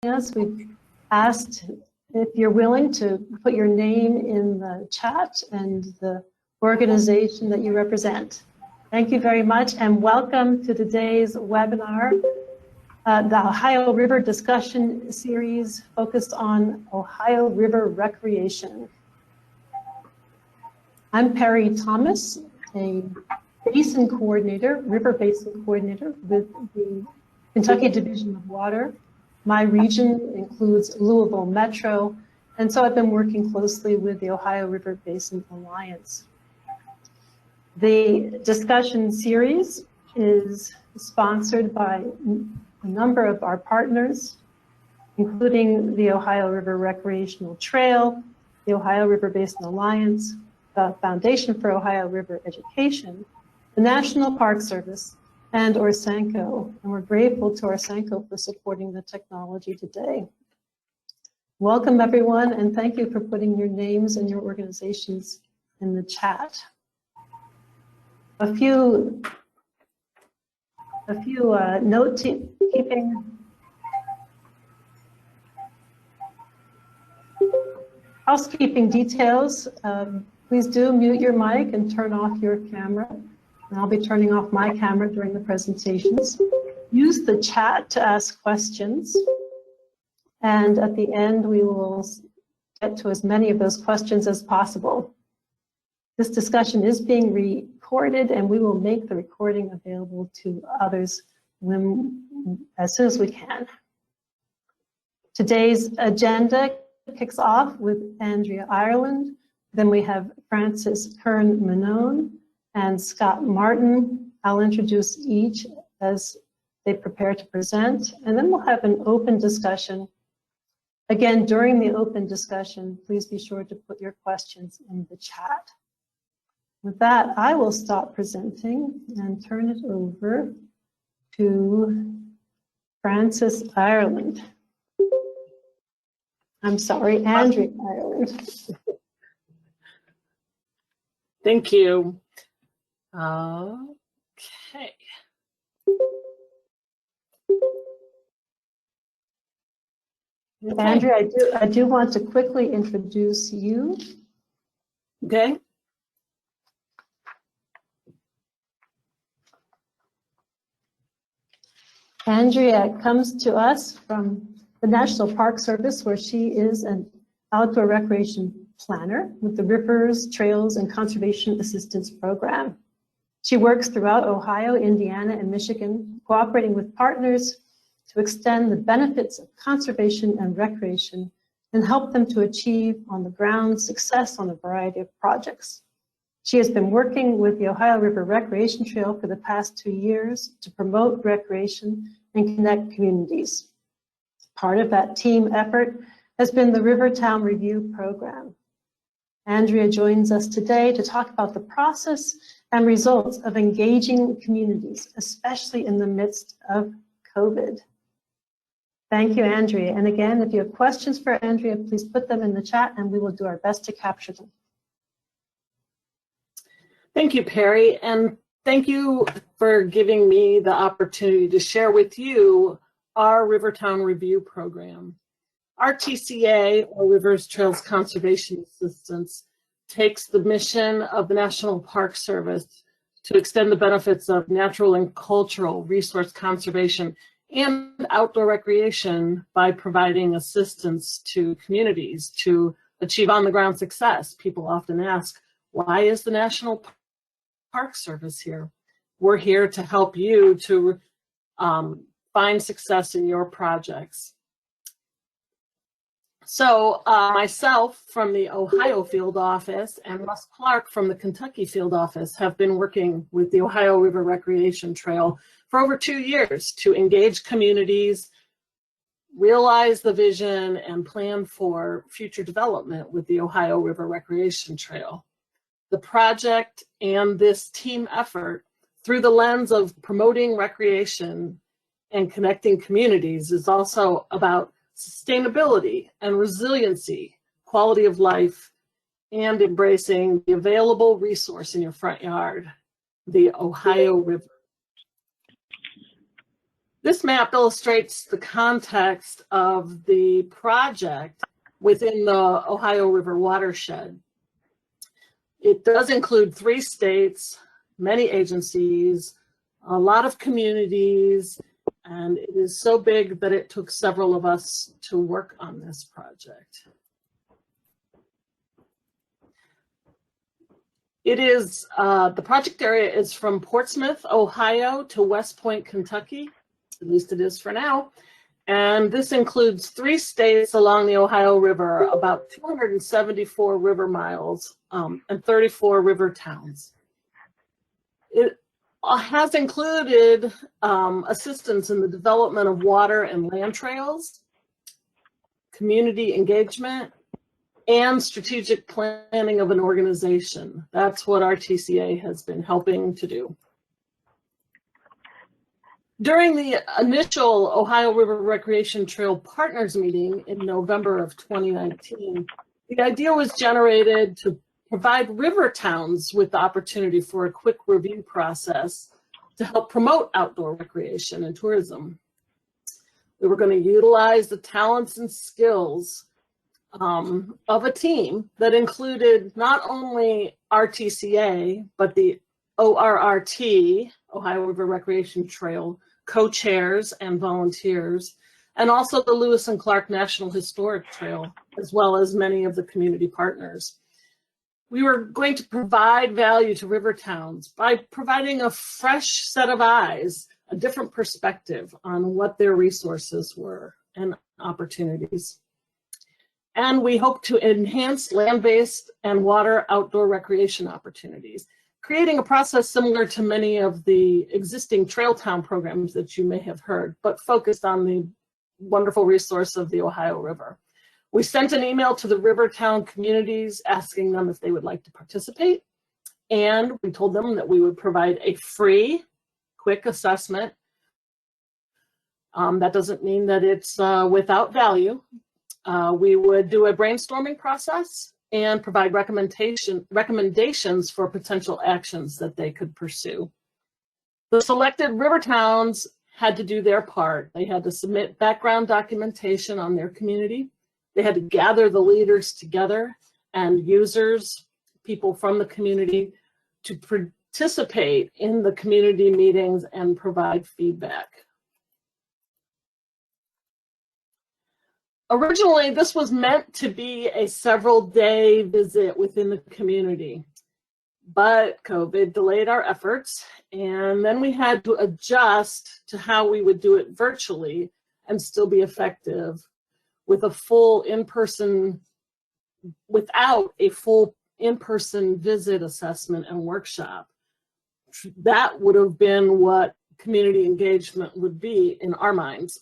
us. We've asked if you're willing to put your name in the chat and the organization that you represent. Thank you very much, and welcome to today's webinar, the Ohio River discussion series focused on Ohio River recreation. I'm Perry Thomas, a basin coordinator, river basin coordinator with the Kentucky Division of Water. My region includes Louisville Metro, and so I've been working closely with the Ohio River Basin Alliance. The discussion series is sponsored by a number of our partners, including the Ohio River Recreational Trail, the Ohio River Basin Alliance, the Foundation for Ohio River Education, the National Park Service, and Orsanco. And we're grateful to Orsanco for supporting the technology today. Welcome everyone, and thank you for putting your names and your organizations in the chat. A few note-keeping housekeeping details. Please do mute your mic and turn off your camera. And I'll be turning off my camera during the presentations. Use the chat to ask questions. And at the end, we will get to as many of those questions as possible. This discussion is being recorded, and we will make the recording available to others as soon as we can. Today's agenda kicks off with Andrea Ireland. Then we have Francis Kern-Manone and Scott Martin. I'll introduce each as they prepare to present, and then we'll have an open discussion. Again, during the open discussion, please be sure to put your questions in the chat. With that, I will stop presenting and turn it over to Francis Ireland. I'm sorry, Andrea Ireland. Thank you. Okay. Andrea, I do want to quickly introduce you. Okay. Andrea comes to us from the National Park Service, where she is an outdoor recreation planner with the Rivers, Trails, and Conservation Assistance Program. She works throughout Ohio, Indiana, and Michigan, cooperating with partners to extend the benefits of conservation and recreation and help them to achieve on-the-ground success on a variety of projects. She has been working with the Ohio River Recreation Trail for the past 2 years to promote recreation and connect communities. Part of that team effort has been the Rivertown Review program. Andrea joins us today to talk about the process and results of engaging communities, especially in the midst of COVID. Thank you, Andrea. And again, if you have questions for Andrea, please put them in the chat and we will do our best to capture them. Thank you, Perry, and thank you for giving me the opportunity to share with you our Rivertown Review program. RTCA, or Rivers, Trails, Conservation Assistance, takes the mission of the National Park Service to extend the benefits of natural and cultural resource conservation and outdoor recreation by providing assistance to communities to achieve on-the-ground success. People often ask, why is the National Park Service here? We're here to help you to find success in your projects. So myself from the Ohio field office and Russ Clark from the Kentucky field office have been working with the Ohio River Recreation Trail for over 2 years to engage communities, realize the vision, and plan for future development with the Ohio River Recreation Trail. The project and this team effort, through the lens of promoting recreation and connecting communities, is also about sustainability and resiliency, quality of life, and embracing the available resource in your front yard, the Ohio River. This map illustrates the context of the project within the Ohio River watershed. It does include 3 states, many agencies, a lot of communities, and it is so big that it took several of us to work on this project. It is, the project area is from Portsmouth, Ohio to West Point, Kentucky, at least it is for now. And this includes 3 states along the Ohio River, about 274 river miles, and 34 river towns. It has included assistance in the development of water and land trails, community engagement, and strategic planning of an organization. That's what our TCA has been helping to do. During the initial Ohio River Recreation Trail Partners meeting in November of 2019, the idea was generated to provide river towns with the opportunity for a quick review process to help promote outdoor recreation and tourism. We were going to utilize the talents and skills of a team that included not only our TCA, but the ORRT, Ohio River Recreation Trail, co-chairs and volunteers, and also the Lewis and Clark National Historic Trail, as well as many of the community partners. We were going to provide value to river towns by providing a fresh set of eyes, a different perspective on what their resources were and opportunities. And we hope to enhance land-based and water outdoor recreation opportunities, creating a process similar to many of the existing Trail Town programs that you may have heard, but focused on the wonderful resource of the Ohio River. We sent an email to the Rivertown communities asking them if they would like to participate, and we told them that we would provide a free, quick assessment. That doesn't mean that it's without value. We would do a brainstorming process and provide recommendations for potential actions that they could pursue. The selected river towns had to do their part. They had to submit background documentation on their community. They had to gather the leaders together and users, people from the community, to participate in the community meetings and provide feedback. Originally, this was meant to be a several-day visit within the community, but COVID delayed our efforts, and then we had to adjust to how we would do it virtually and still be effective with a full in-person, without a full in-person visit assessment and workshop. That would have been what community engagement would be in our minds.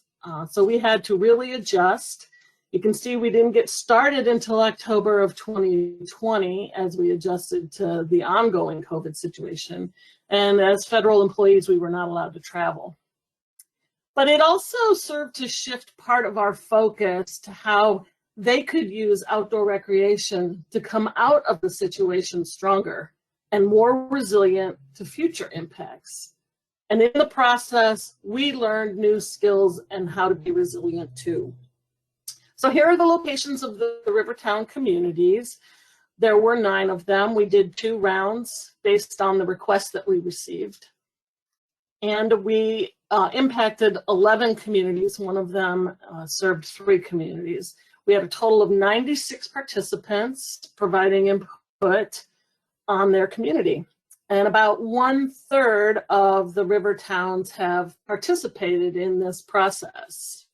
So we had to really adjust. You can see we didn't get started until October of 2020 as we adjusted to the ongoing COVID situation. And as federal employees, we were not allowed to travel. But it also served to shift part of our focus to how they could use outdoor recreation to come out of the situation stronger and more resilient to future impacts. And in the process, we learned new skills and how to be resilient too. So here are the locations of the Rivertown communities. There were 9 of them. We did 2 rounds based on the requests that we received. And we impacted 11 communities. One of them served 3 communities. We had a total of 96 participants providing input on their community. And about 1/3 of the river towns have participated in this process.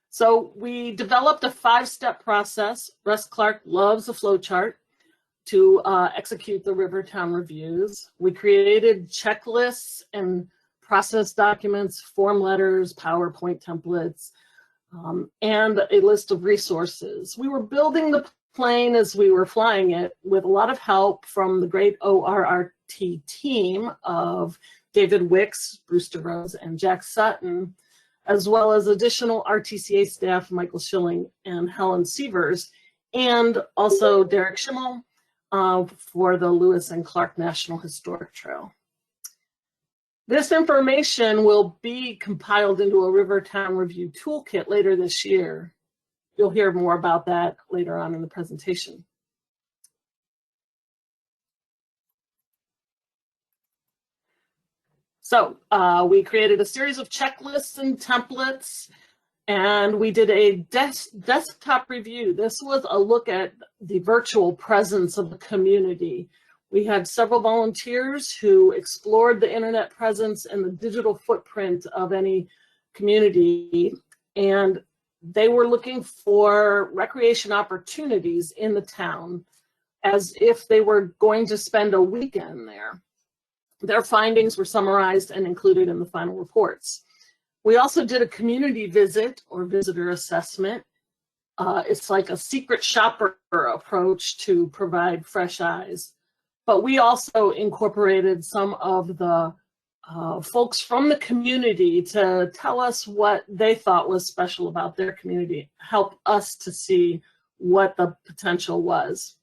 So we developed a 5-step process. Russ Clark loves a flow chart to execute the Rivertown reviews. We created checklists and process documents, form letters, PowerPoint templates, and a list of resources. We were building the plane as we were flying it with a lot of help from the great ORRT team of David Wicks, Brewster Rose, and Jack Sutton, as well as additional RTCA staff, Michael Schilling and Helen Sievers, and also Derek Schimmel for the Lewis and Clark National Historic Trail. This information will be compiled into a Rivertown Review toolkit later this year. You'll hear more about that later on in the presentation. So we created a series of checklists and templates, and we did a desktop review. This was a look at the virtual presence of the community. We had several volunteers who explored the internet presence and the digital footprint of any community, and they were looking for recreation opportunities in the town as if they were going to spend a weekend there. Their findings were summarized and included in the final reports. We also did a community visit or visitor assessment. It's like a secret shopper approach to provide fresh eyes. But we also incorporated some of the folks from the community to tell us what they thought was special about their community, help us to see what the potential was.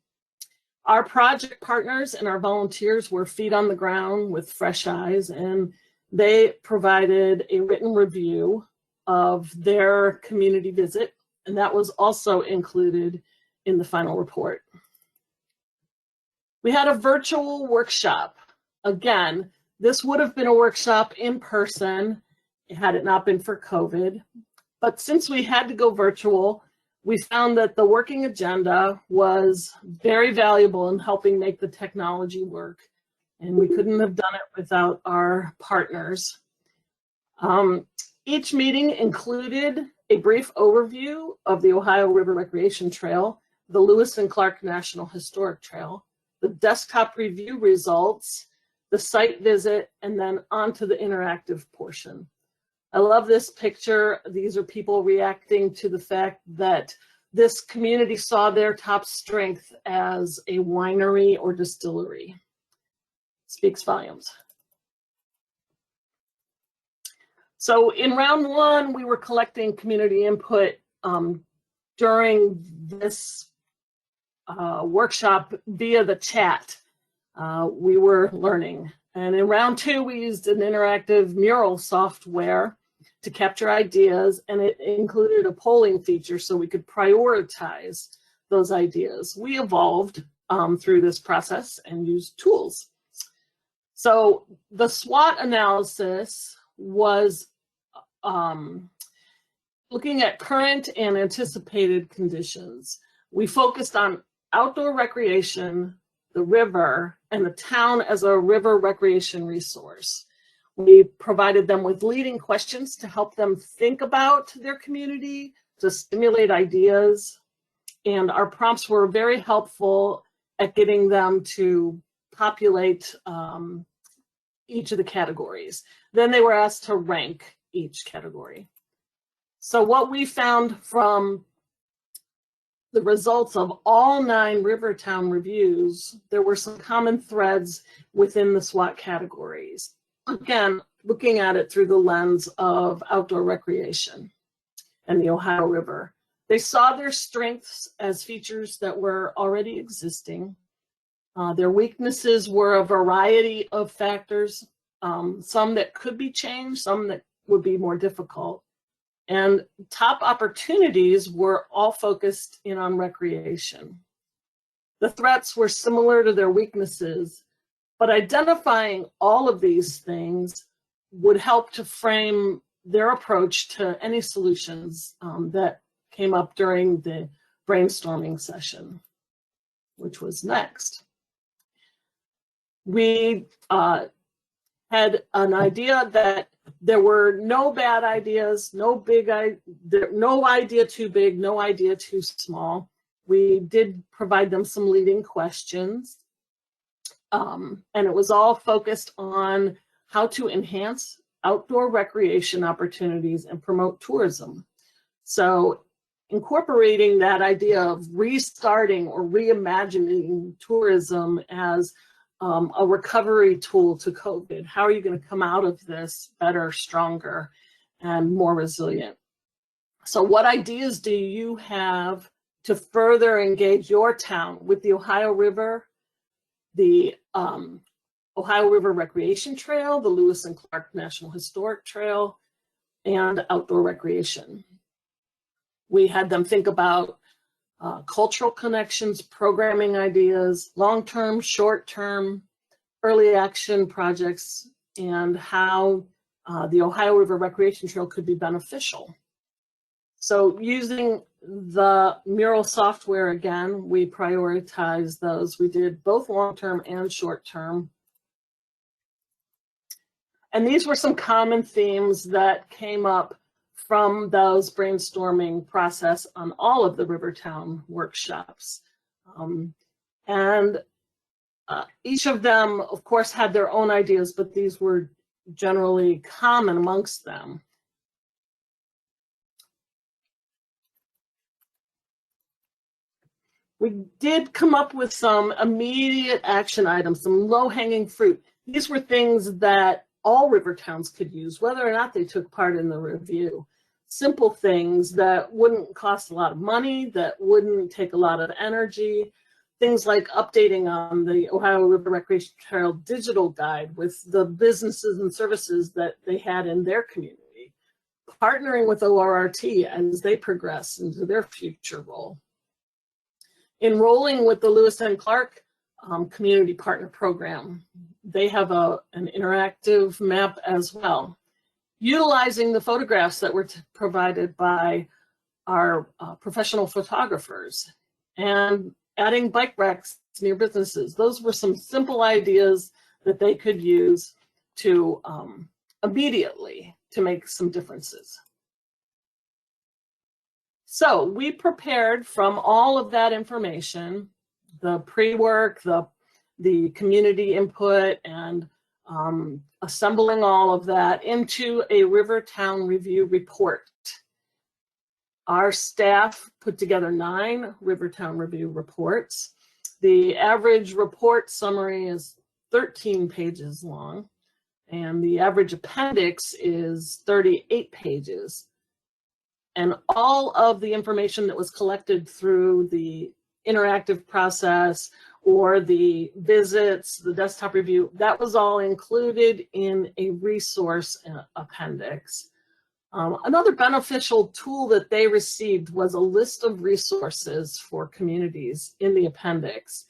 Our project partners and our volunteers were feet on the ground with fresh eyes, and they provided a written review of their community visit, and that was also included in the final report. We had a virtual workshop. Again, this would have been a workshop in person had it not been for COVID. But since we had to go virtual, we found that the working agenda was very valuable in helping make the technology work. And we couldn't have done it without our partners. Each meeting included a brief overview of the Ohio River Recreation Trail, the Lewis and Clark National Historic Trail, the desktop review results, the site visit, and then on to the interactive portion. I love this picture. These are people reacting to the fact that this community saw their top strength as a winery or distillery. Speaks volumes. So in round one, we were collecting community input during this workshop via the chat. We were learning. And in round two, we used an interactive mural software to capture ideas, and it included a polling feature so we could prioritize those ideas. We evolved through this process and used tools. So the SWOT analysis was looking at current and anticipated conditions. We focused on outdoor recreation, the river, and the town as a river recreation resource. We provided them with leading questions to help them think about their community, to stimulate ideas, and our prompts were very helpful at getting them to populate each of the categories. Then they were asked to rank each category. So what we found from the results of all 9 Rivertown reviews, there were some common threads within the SWOT categories. Again, looking at it through the lens of outdoor recreation and the Ohio River. They saw their strengths as features that were already existing. Their weaknesses were a variety of factors, some that could be changed, some that would be more difficult. And top opportunities were all focused in on recreation. The threats were similar to their weaknesses, but identifying all of these things would help to frame their approach to any solutions that came up during the brainstorming session, which was next. We had an idea that there were no bad ideas, no idea too big, no idea too small. We did provide them some leading questions, and it was all focused on how to enhance outdoor recreation opportunities and promote tourism. So incorporating that idea of restarting or reimagining tourism as a recovery tool to COVID. How are you going to come out of this better, stronger, and more resilient? So what ideas do you have to further engage your town with the Ohio River, the Ohio River Recreation Trail, the Lewis and Clark National Historic Trail, and outdoor recreation. We had them think about cultural connections, programming ideas, long-term, short-term, early action projects, and how the Ohio River Recreation Trail could be beneficial. So using the mural software again, we prioritized those. We did both long-term and short-term. And these were some common themes that came up from those brainstorming process on all of the Rivertown workshops. Each of them, of course, had their own ideas, but these were generally common amongst them. We did come up with some immediate action items, some low-hanging fruit. These were things that all river towns could use, whether or not they took part in the review. Simple things that wouldn't cost a lot of money, that wouldn't take a lot of energy. Things like updating on the Ohio River Recreation Trail digital guide with the businesses and services that they had in their community. Partnering with ORRT as they progress into their future role. Enrolling with the Lewis and Clark Community Partner Program. They have an interactive map as well. Utilizing the photographs that were provided by our professional photographers and adding bike racks near businesses. Those were some simple ideas that they could use to immediately to make some differences. So we prepared from all of that information, the pre-work, the community input, and assembling all of that into a Rivertown review report. Our staff put together 9 Rivertown review reports. The average report summary is 13 pages long, and the average appendix is 38 pages. And all of the information that was collected through the interactive process or the visits, the desktop review, that was all included in a resource appendix. Another beneficial tool that they received was a list of resources for communities in the appendix.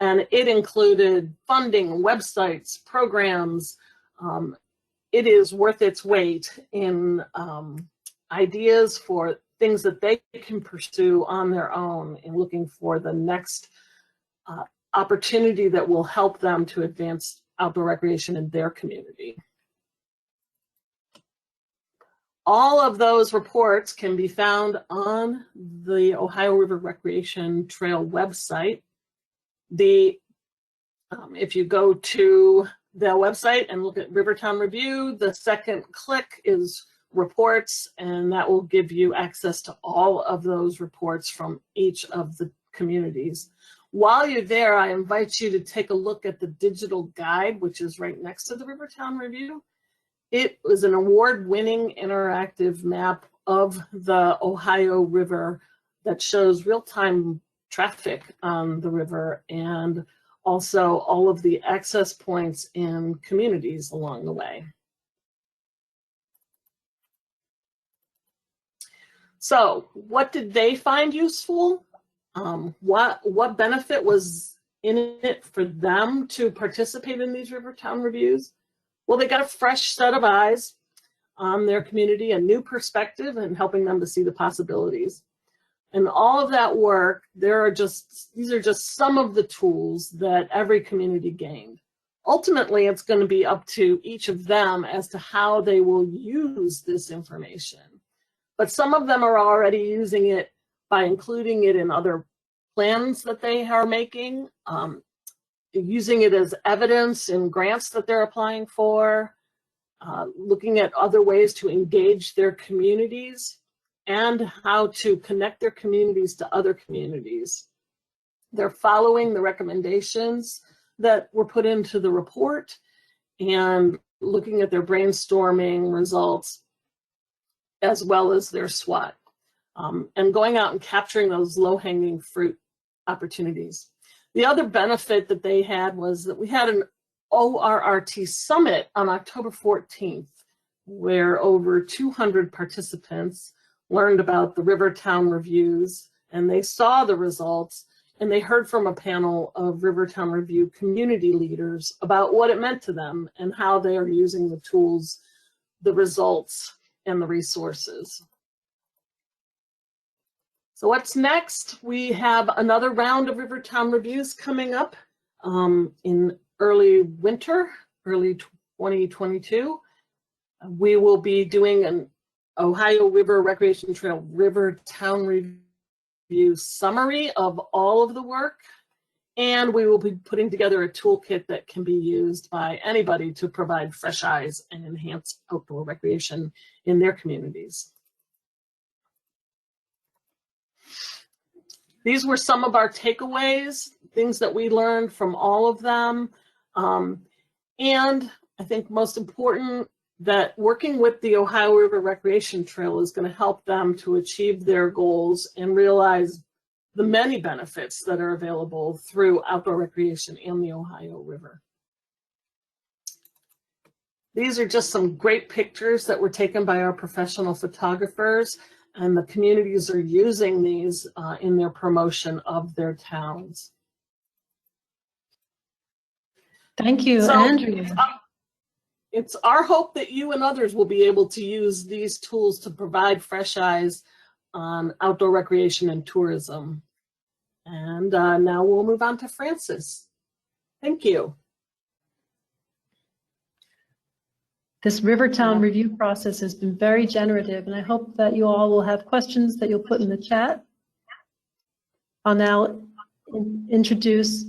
And it included funding, websites, programs. It is worth its weight in ideas for things that they can pursue on their own in looking for the next opportunity that will help them to advance outdoor recreation in their community. All of those reports can be found on the Ohio River Recreation Trail website. If you go to the website and look at Rivertown Review, the second click is reports, and that will give you access to all of those reports from each of the communities. While you're there, I invite you to take a look at the digital guide, which is right next to the Rivertown Review. It was an award-winning interactive map of the Ohio River that shows real-time traffic on the river and also all of the access points and communities along the way. So what did they find useful? What benefit was in it for them to participate in these Rivertown reviews? Well, they got a fresh set of eyes on their community, a new perspective, and helping them to see the possibilities. And all of that work, these are just some of the tools that every community gained. Ultimately, it's going to be up to each of them as to how they will use this information. But some of them are already using it by including it in other plans that they are making, using it as evidence in grants that they're applying for, looking at other ways to engage their communities and how to connect their communities to other communities. They're following the recommendations that were put into the report and looking at their brainstorming results as well as their SWOT, and going out and capturing those low-hanging fruit opportunities. The other benefit that they had was that we had ORRT Summit on October 14th, where over 200 participants learned about the Rivertown reviews, and they saw the results, and they heard from a panel of Rivertown Review community leaders about what it meant to them and how they are using the tools, the results, and the resources. So what's next? We have another round of Rivertown reviews coming up in early winter, early 2022. We will be doing an Ohio River Recreation Trail Rivertown review summary of all of the work, and we will be putting together a toolkit that can be used by anybody to provide fresh eyes and enhance outdoor recreation in their communities. These were some of our takeaways, things that we learned from all of them. And I think most important, that working with the Ohio River Recreation Trail is going to help them to achieve their goals and realize the many benefits that are available through outdoor recreation and the Ohio River. These are just some great pictures that were taken by our professional photographers, and the communities are using these in their promotion of their towns. Thank you, So, Andrea. It's our hope that you and others will be able to use these tools to provide fresh eyes on outdoor recreation and tourism. And now we'll move on to Francis. Thank you. This Rivertown review process has been very generative, and I hope that you all will have questions that you'll put in the chat. I'll now introduce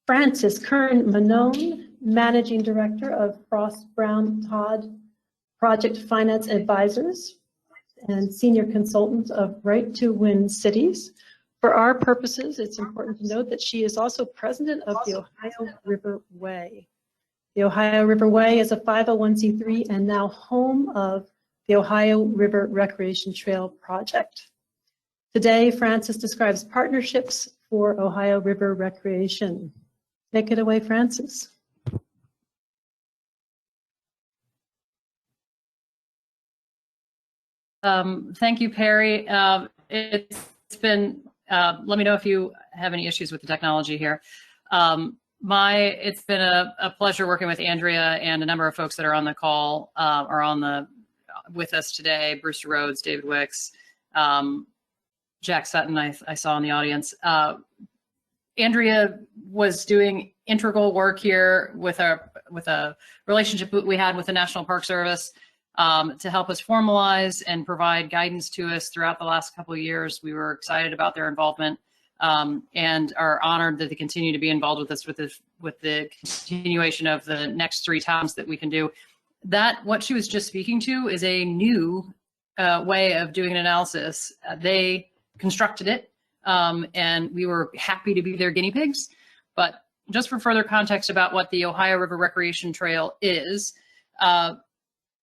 Francis Kern-Manone, Managing Director of Frost Brown Todd Project Finance Advisors and Senior Consultant of Right to Win Cities. For our purposes, it's important to note that she is also President of the Ohio River Way. The Ohio River Way is a 501c3 and now home of the Ohio River Recreation Trail Project. Today, Francis describes partnerships for Ohio River recreation. Take it away, Francis. Thank you, Perry. It's been, let me know if you have any issues with the technology here. It's been a pleasure working with Andrea and a number of folks that are on the call, with us today, Brewster Rhodes, David Wicks, Jack Sutton, I saw in the audience. Andrea was doing integral work here with a relationship we had with the National Park Service to help us formalize and provide guidance to us throughout the last couple of years. We were excited about their involvement and are honored that they continue to be involved with us with the continuation of the next 3 towns that we can do. What she was just speaking to is a new way of doing an analysis. They constructed it, and we were happy to be their guinea pigs. But just for further context about what the Ohio River Recreation Trail is,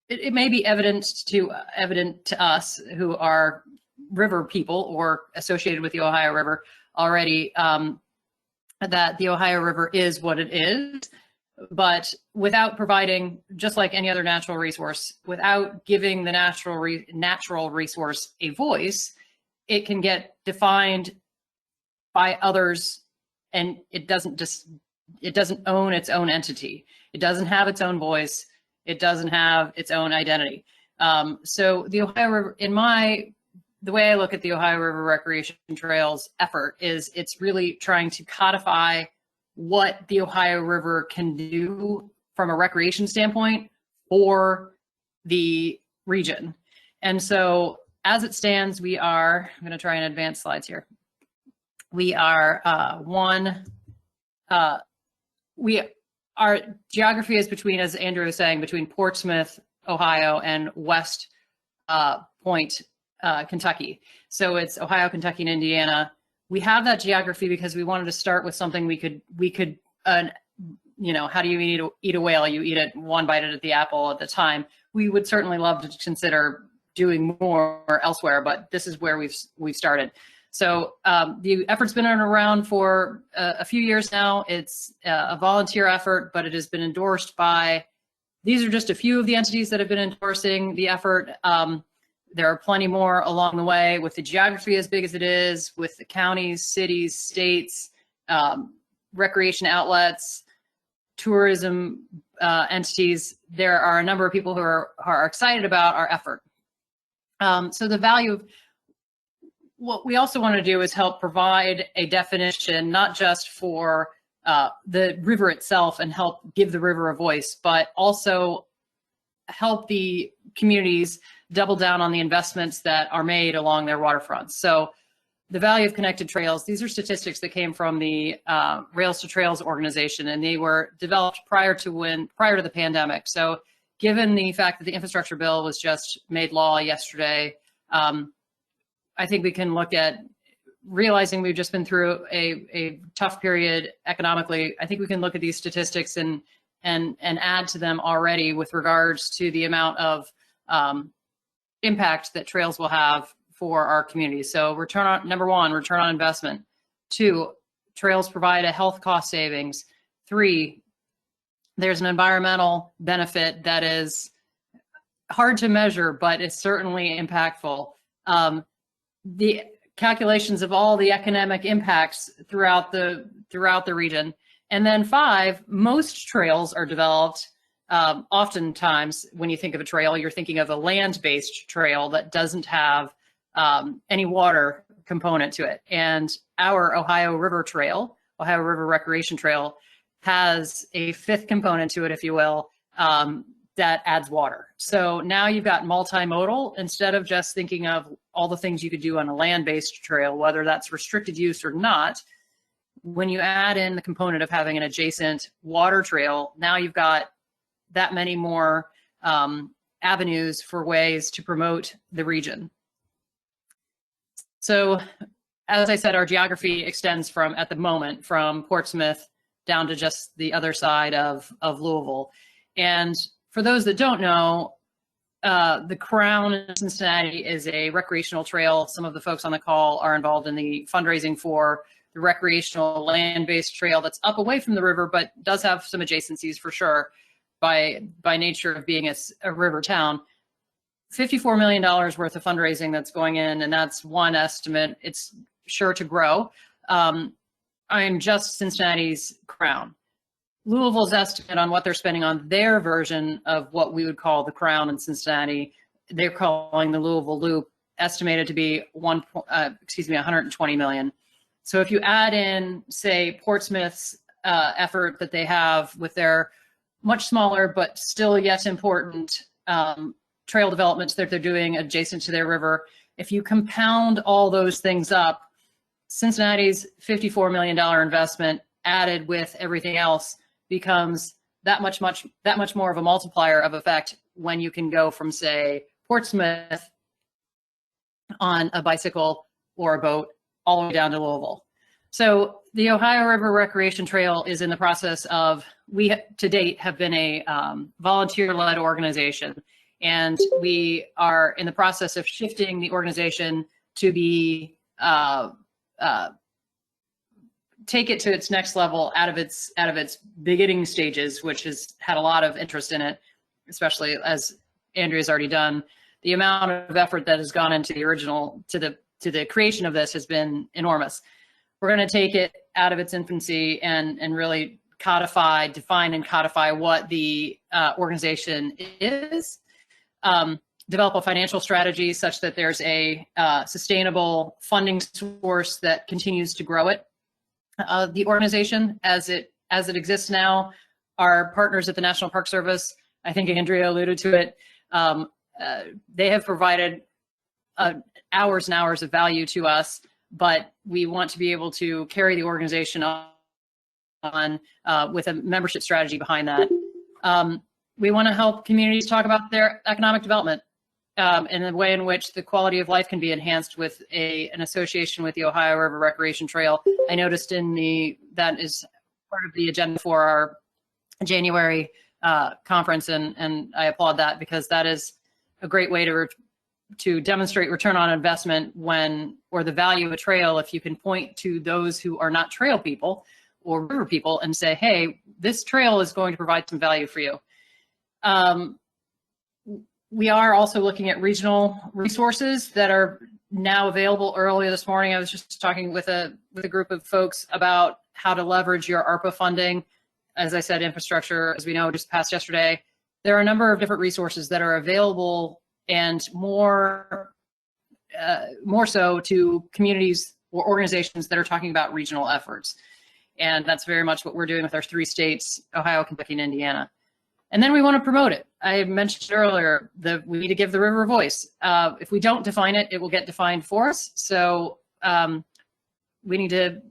it may be evident to us who are river people or associated with the Ohio River already that the Ohio River is what it is, but without providing, just like any other natural resource, without giving the natural resource a voice, it can get defined by others, and it doesn't own its own entity. It doesn't have its own voice. It doesn't have its own identity. So the Ohio River, the way I look at the Ohio River Recreation Trails effort is it's really trying to codify what the Ohio River can do from a recreation standpoint for the region. And so as it stands, I'm going to try and advance slides here. Our geography is between, as Andrew was saying, between Portsmouth, Ohio, and West Point, Kentucky. So it's Ohio, Kentucky, and Indiana. We have that geography because we wanted to start with something we could, how do you eat a whale? You eat it one bite at the apple at the time. We would certainly love to consider doing more elsewhere, but this is where we've started. So the effort's been around for a few years now. It's a volunteer effort, but it has been endorsed by, these are just a few of the entities that have been endorsing the effort. There are plenty more along the way. With the geography as big as it is, with the counties, cities, states, recreation outlets, tourism entities, there are a number of people who are excited about our effort. So the value of what we also want to do is help provide a definition, not just for the river itself and help give the river a voice, but also help the communities double down on the investments that are made along their waterfronts. So the value of connected trails, these are statistics that came from the Rails to Trails organization, and they were developed prior to the pandemic. So given the fact that the infrastructure bill was just made law yesterday, I think we can look at realizing we've just been through a tough period economically. I think we can look at these statistics and add to them already with regards to the amount of impact that trails will have for our community. So number one, return on investment. 2, trails provide a health cost savings. 3, there's an environmental benefit that is hard to measure, but it's certainly impactful. The calculations of all the economic impacts throughout the region. And then 5, most trails are developed. Oftentimes, when you think of a trail, you're thinking of a land-based trail that doesn't have any water component to it. And our Ohio River Trail, Ohio River Recreation Trail, has a 5th component to it, if you will, that adds water. So now you've got multimodal instead of just thinking of all the things you could do on a land-based trail, whether that's restricted use or not. When you add in the component of having an adjacent water trail, now you've got that many more avenues for ways to promote the region. So as I said, our geography extends from, at the moment, from Portsmouth down to just the other side of Louisville. And for those that don't know, the Crown in Cincinnati is a recreational trail. Some of the folks on the call are involved in the fundraising for the recreational land-based trail that's up away from the river, but does have some adjacencies for sure by nature of being a river town. $54 million worth of fundraising that's going in, and that's one estimate. It's sure to grow. I'm just Cincinnati's Crown. Louisville's estimate on what they're spending on their version of what we would call the Crown in Cincinnati, they're calling the Louisville Loop, estimated to be 120 million. So if you add in, say, Portsmouth's effort that they have with their much smaller but still yet important trail developments that they're doing adjacent to their river, if you compound all those things up, Cincinnati's $54 million investment added with everything else becomes that much more of a multiplier of effect when you can go from, say, Portsmouth on a bicycle or a boat all the way down to Louisville. So the Ohio River Recreation Trail is in the process of, we to date have been a volunteer-led organization, and we are in the process of shifting the organization to be take it to its next level out of its beginning stages, which has had a lot of interest in it, especially as Andrea's already done. The amount of effort that has gone into the original, to the creation of this has been enormous. We're going to take it out of its infancy and really define and codify what the organization is, develop a financial strategy such that there's a sustainable funding source that continues to grow it. The organization as it exists now, our partners at the National Park Service, I think Andrea alluded to it, they have provided hours and hours of value to us, but we want to be able to carry the organization on with a membership strategy behind that. We want to help communities talk about their economic development and the way in which the quality of life can be enhanced with an association with the Ohio River Recreation Trail. I noticed that is part of the agenda for our January conference, and I applaud that, because that is a great way to to demonstrate return on investment when, or the value of a trail, if you can point to those who are not trail people or river people and say, hey, this trail is going to provide some value for you. We are also looking at regional resources that are now available. Earlier this morning, I was just talking with a group of folks about how to leverage your ARPA funding. As I said, infrastructure, as we know, just passed yesterday. There are a number of different resources that are available, and more so to communities or organizations that are talking about regional efforts. And that's very much what we're doing with our 3 states, Ohio, Kentucky, and Indiana. And then we want to promote it. I mentioned earlier that we need to give the river a voice. If we don't define it, it will get defined for us. So we need to,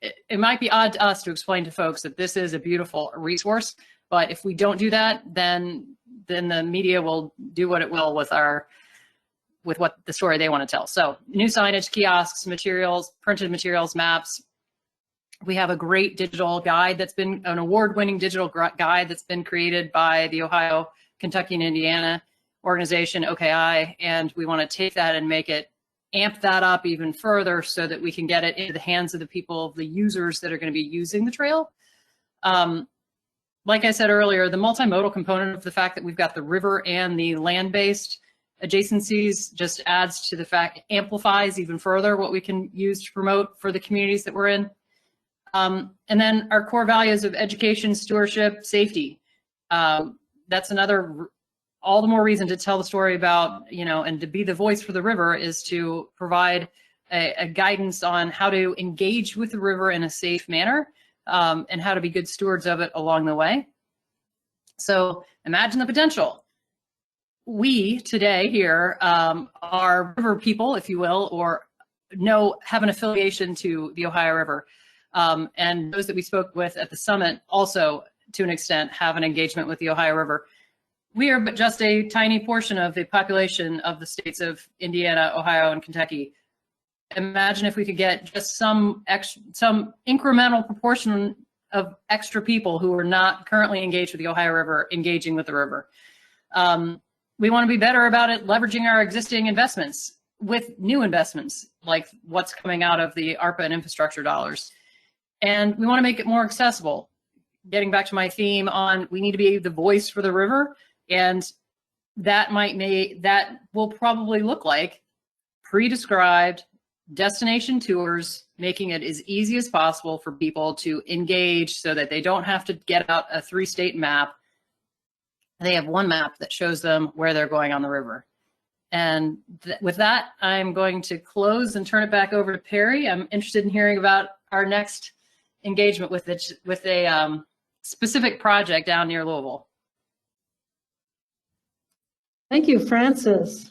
it might be odd to us to explain to folks that this is a beautiful resource, but if we don't do that, then the media will do what it will with what the story they want to tell. So new signage, kiosks, materials, printed materials, maps. We have a great digital guide that's been an award-winning digital guide that's been created by the Ohio, Kentucky, and Indiana organization, OKI, and we want to take that and amp that up even further so that we can get it into the hands of the people, the users that are going to be using the trail. Like I said earlier, the multimodal component of the fact that we've got the river and the land-based adjacencies just adds to the fact, amplifies even further what we can use to promote for the communities that we're in. And then our core values of education, stewardship, safety. That's another, all the more reason to tell the story about, and to be the voice for the river is to provide a guidance on how to engage with the river in a safe manner, and how to be good stewards of it along the way. So imagine the potential. We today here are river people, if you will, or have an affiliation to the Ohio River. And those that we spoke with at the summit also, to an extent, have an engagement with the Ohio River. We are but just a tiny portion of the population of the states of Indiana, Ohio, and Kentucky. Imagine if we could get just some incremental proportion of extra people who are not currently engaged with the Ohio River engaging with the river. We want to be better about it, leveraging our existing investments with new investments, like what's coming out of the ARPA and infrastructure dollars. And we want to make it more accessible. Getting back to my theme on, we need to be the voice for the river, and that will probably look like pre-described destination tours, making it as easy as possible for people to engage so that they don't have to get out a 3-state map. They have one map that shows them where they're going on the river. And with that, I'm going to close and turn it back over to Perry. I'm interested in hearing about our next engagement with a specific project down near Louisville. Thank you, Francis.